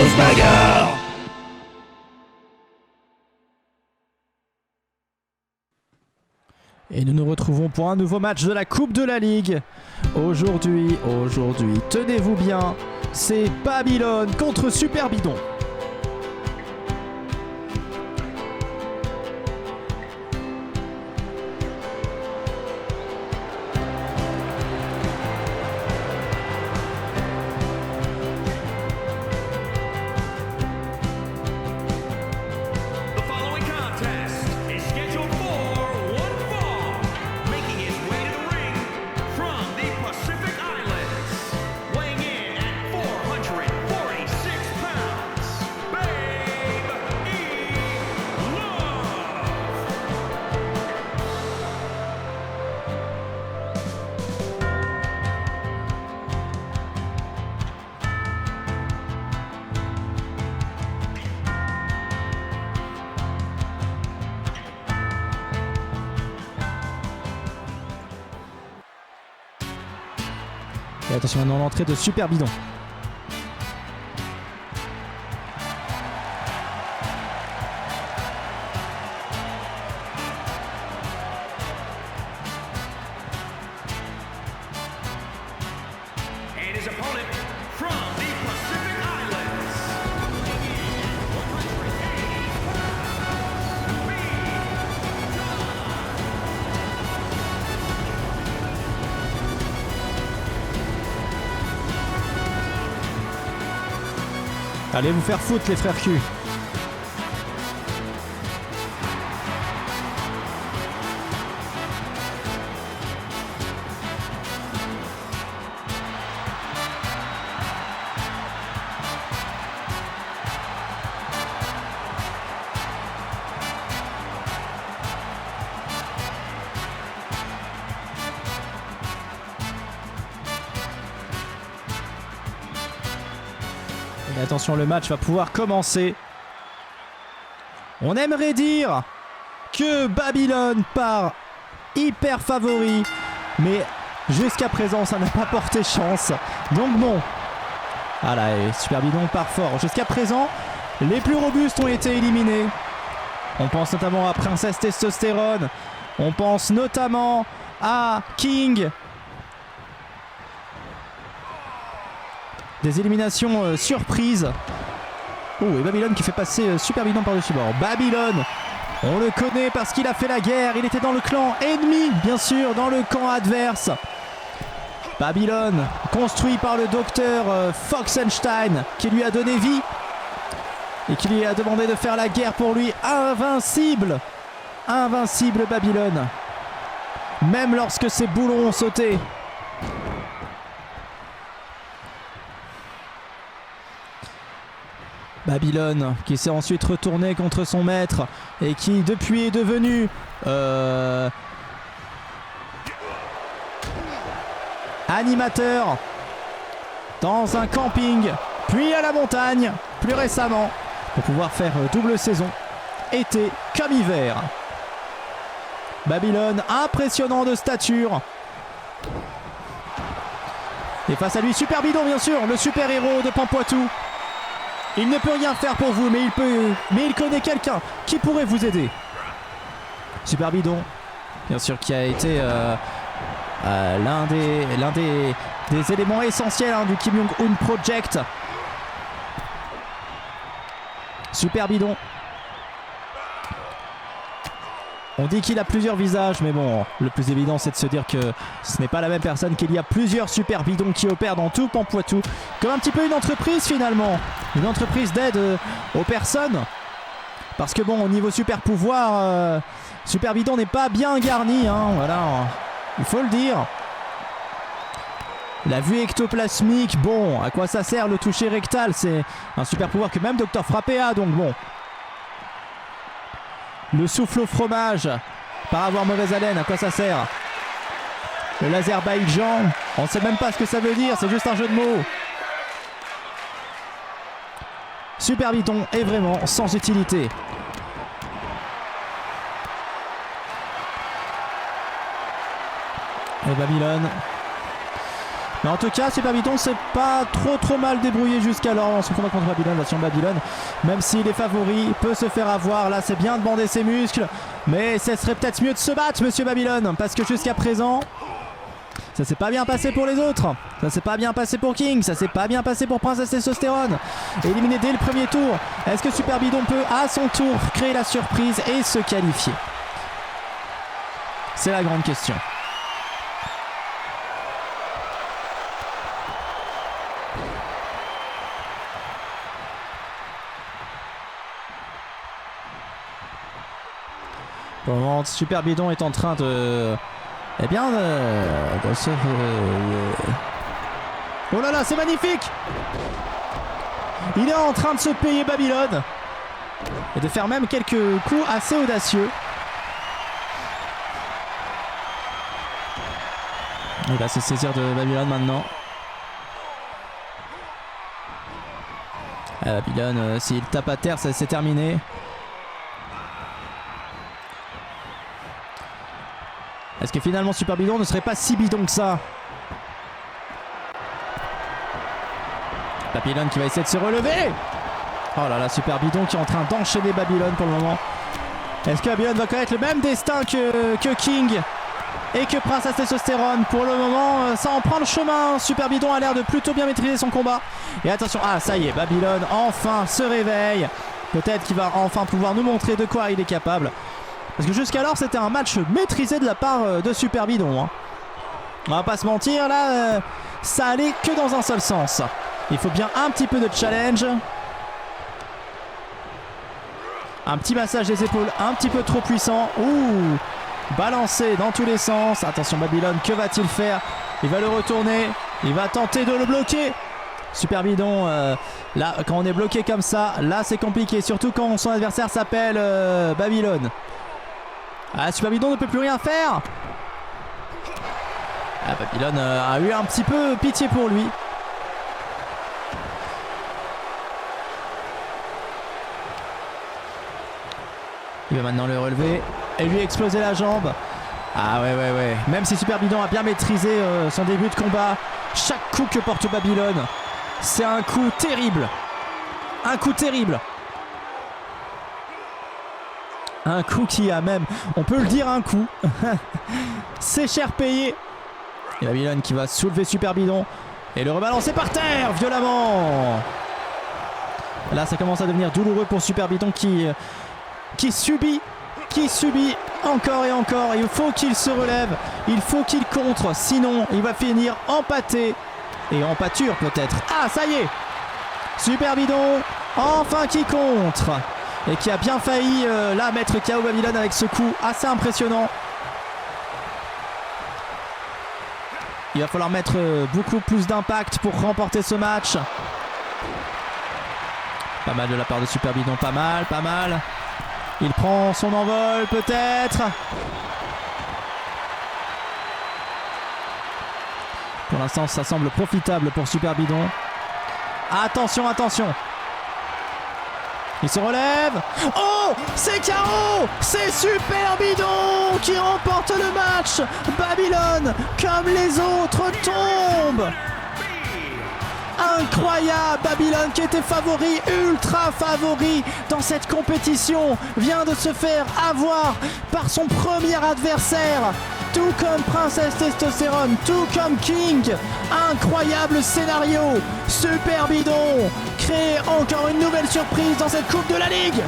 grosse bagarre. Et nous nous retrouvons pour un nouveau match de la Coupe de la Ligue. Aujourd'hui, tenez-vous bien, c'est Babylone contre Super Bidon. Et attention maintenant l'entrée de Super Bidon. Allez vous faire foutre les frères Q. Et attention, le match va pouvoir commencer. On aimerait dire que Babylone part hyper favori, mais jusqu'à présent ça n'a pas porté chance. Donc bon, voilà, et Super Bidon part fort. Jusqu'à présent, les plus robustes ont été éliminés. On pense notamment à Princesse Testostérone. On pense notamment à King. Des éliminations surprises. Oh, et Babylone qui fait passer Super Bidon par-dessus bord. Babylone, on le connaît parce qu'il a fait la guerre. Il était dans le clan ennemi, bien sûr, dans le camp adverse. Babylone, construit par le docteur Foxenstein, qui lui a donné vie et qui lui a demandé de faire la guerre pour lui. Invincible. Invincible Babylone. Même lorsque ses boulons ont sauté. Babylone qui s'est ensuite retourné contre son maître et qui depuis est devenu animateur dans un camping, puis à la montagne plus récemment pour pouvoir faire double saison, été comme hiver. Babylone impressionnant de stature. Et face à lui Super Bidon, bien sûr, le super héros de Pampoitou. Il ne peut rien faire pour vous, mais il connaît quelqu'un qui pourrait vous aider. Super Bidon, bien sûr, qui a été l'un des éléments essentiels du Kim Jong-un Project. Super Bidon. On dit qu'il a plusieurs visages, mais bon, le plus évident c'est de se dire que ce n'est pas la même personne, qu'il y a plusieurs Super Bidons qui opèrent dans tout Pampoitou. Comme un petit peu une entreprise finalement, une entreprise d'aide aux personnes. Parce que bon, au niveau super pouvoir, Super Bidon n'est pas bien garni, hein, voilà, il faut le dire. La vue ectoplasmique, bon, à quoi ça sert le toucher rectal? C'est un super pouvoir que même Dr Frappé a, donc bon. Le souffle au fromage, par avoir mauvaise haleine, à quoi ça sert? Le l'Azerbaïdjan, on ne sait même pas ce que ça veut dire, c'est juste un jeu de mots. Super Bidon est vraiment sans utilité. Et Babylone Mais en tout cas, Super Bidon s'est pas trop mal débrouillé jusqu'alors dans son combat contre Babylone. Attention, Babylone, même s'il est favori, peut se faire avoir. Là, c'est bien de bander ses muscles, mais ce serait peut-être mieux de se battre, monsieur Babylone, parce que jusqu'à présent, ça s'est pas bien passé pour les autres. Ça s'est pas bien passé pour King, ça s'est pas bien passé pour Princesse Testostérone. Éliminé dès le premier tour. Est-ce que Super Bidon peut, à son tour, créer la surprise et se qualifier? C'est la grande question. Pour le moment, Super Bidon est en train de... Eh bien, oh là là, c'est magnifique! Il est en train de se payer Babylone. Et de faire même quelques coups assez audacieux. Il va se saisir de Babylone maintenant. Babylone, s'il tape à terre, ça c'est terminé. Est-ce que finalement Super Bidon ne serait pas si bidon que ça? Babylone qui va essayer de se relever. Oh là là, Super Bidon qui est en train d'enchaîner Babylone pour le moment. Est-ce que Babylone va connaître le même destin que King et que Princesse Testostérone? Pour le moment, ça en prend le chemin. Super Bidon a l'air de plutôt bien maîtriser son combat. Et attention, ah ça y est, Babylone enfin se réveille. Peut-être qu'il va enfin pouvoir nous montrer de quoi il est capable. Parce que jusqu'alors c'était un match maîtrisé de la part de Super Bidon. On va pas se mentir, là ça allait que dans un seul sens. Il faut bien un petit peu de challenge. Un petit massage des épaules un petit peu trop puissant. Ouh, balancé dans tous les sens. Attention Babylone, que va-t-il faire? Il va le retourner, il va tenter de le bloquer. Super Bidon, là quand on est bloqué comme ça, là c'est compliqué. Surtout quand son adversaire s'appelle Babylone. Ah, Super Bidon ne peut plus rien faire. Ah, Babylone a eu un petit peu pitié pour lui. Il va maintenant le relever et lui exploser la jambe. Ah ouais. Même si Super Bidon a bien maîtrisé son début de combat, chaque coup que porte Babylone, c'est un coup terrible. Un coup terrible. Un coup qui a même, on peut le dire, un coup. C'est cher payé. Et Babylone qui va soulever Super Bidon et le rebalancer par terre violemment. Là ça commence à devenir douloureux pour Super Bidon qui subit encore et encore. Il faut qu'il se relève, il faut qu'il contre, sinon il va finir empâté et en pâture peut-être. Ah ça y est, Super Bidon enfin qui contre et qui a bien failli là mettre KO Babylone avec ce coup assez impressionnant. Il va falloir mettre beaucoup plus d'impact pour remporter ce match. Pas mal de la part de Super Bidon, pas mal. Il prend son envol peut-être. Pour l'instant ça semble profitable pour Super Bidon. Attention. Il se relève. Oh, c'est KO. C'est Super Bidon qui remporte le match. Babylone, comme les autres, tombe. Incroyable, Babylone qui était favori, ultra favori dans cette compétition, vient de se faire avoir par son premier adversaire. Tout comme Princesse Testostérone, tout comme King. Incroyable scénario. Super Bidon crée encore une nouvelle surprise dans cette Coupe de la Ligue.